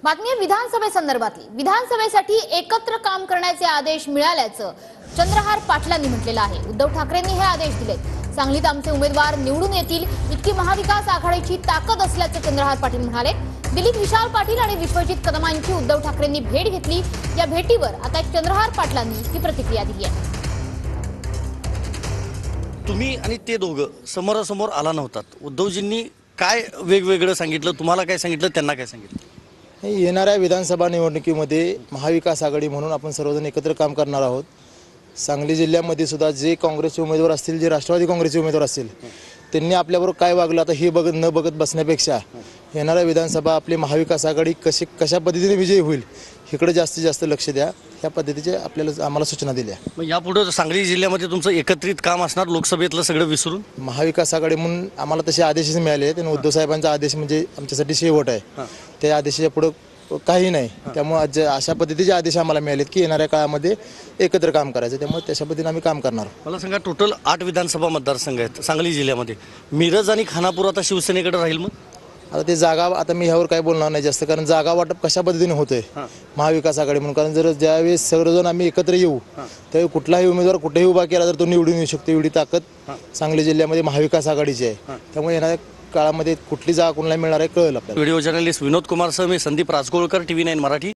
बातमी आहे विधानसभेसंदर्भातली। विधानसभेसाठी एकत्र काम करण्याचे आदेश मिळाल्याचं चंद्रहार पाटलांनी म्हटलेलं आहे। उद्धव ठाकरेंनी हे आदेश दिलेत। सांगलीत आमचे उमेदवार निवडून येतील इतकी महाविकास आघाडीची ताकद असल्याचं चंद्रहार पाटील म्हणाले। दिल्लीत विशाल पाटील आणि विश्वजित कदमांची उद्धव ठाकरेंनी भेट घेतली। या भेटीवर आता चंद्रहार पाटलांनी ही प्रतिक्रिया दिली आहे। तुम्ही आणि ते दोघं समोरासमोर आला नव्हतात। उद्धवजींनी काय वेगवेगळं सांगितलं, तुम्हाला काय सांगितलं, त्यांना काय सांगितलं? येणाऱ्या विधानसभा निवडणुकीमध्ये महाविकास आघाडी म्हणून आपण सर्वजण एकत्र काम करणार आहोत। सांगली जिल्ह्यामध्ये सुद्धा जे काँग्रेसचे उमेदवार असतील, जे राष्ट्रवादी काँग्रेसचे उमेदवार असतील, त्यांनी आपल्याबरोबर काय वागलं आता हे बघत बसण्यापेक्षा येणाऱ्या विधानसभा आपली महाविकास आघाडी कशा पद्धतीने विजयी होईल इकडे जास्तीत जास्त लक्ष द्या, ह्या पद्धतीचे आम्हाला सूचना दिल्या। मग यापुढे सांगली जिल्ह्यामध्ये तुमचं एकत्रित काम असणार, लोकसभेतलं सगळं विसरून महाविकास आघाडी म्हणून आम्हाला तसे आदेशच मिळाले आहेत आणि उद्धव साहेबांचा आदेश म्हणजे आमच्यासाठी शेवट आहे। त्या आदेशाच्या पुढे काही नाही, त्यामुळे अशा पद्धतीचे आदेश आम्हाला मिळालेत की येणाऱ्या काळामध्ये एकत्र काम करायचं, त्यामुळे तशा पद्धतीने आम्ही काम करणार। मला सांगा, टोटल 8 विधानसभा मतदारसंघ आहेत सांगली जिल्ह्यामध्ये। मिरज आणि खानापूर आता शिवसेनेकडे राहील। मग आता ते जागा, आता मी ह्यावर काय बोलणार नाही जास्त, कारण जागा वाटप कशा पद्धतीने होतंय महाविकास आघाडी म्हणून। कारण जर ज्यावेळेस सर्वजण आम्ही एकत्र येऊ त्यावेळी कुठलाही उमेदवार कुठेही उभा केला तर तो निवडून येऊ शकतो, एवढी ताकद सांगली जिल्ह्यामध्ये महाविकास आघाडीची आहे। त्यामुळे येणाऱ्या काळामध्ये कुठली जागा कोणाला मिळणार आहे कळेल आपल्याला। व्हिडिओ जर्नलिस्ट विनोद कुमार सह मी संदीप राजगोळकर, TV9 मराठी।